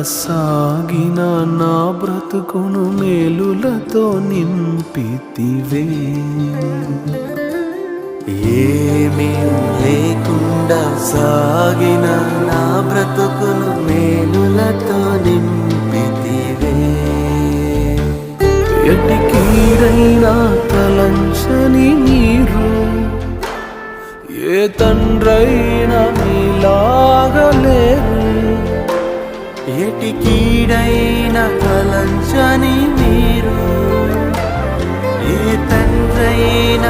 సాగిన నా బ్రతుకును మేలులతో నింపితివే. ఏమీ లేకుండా సాగిన నా బ్రతుకును మేలులతో నింపితివే. ఎట్టి కీడైనా తలంచని మీరు ఏ తండ్రైనా మీలాగలేరు. ఎటి కీడైన తలంచని మీరు ఏ తండ్రైన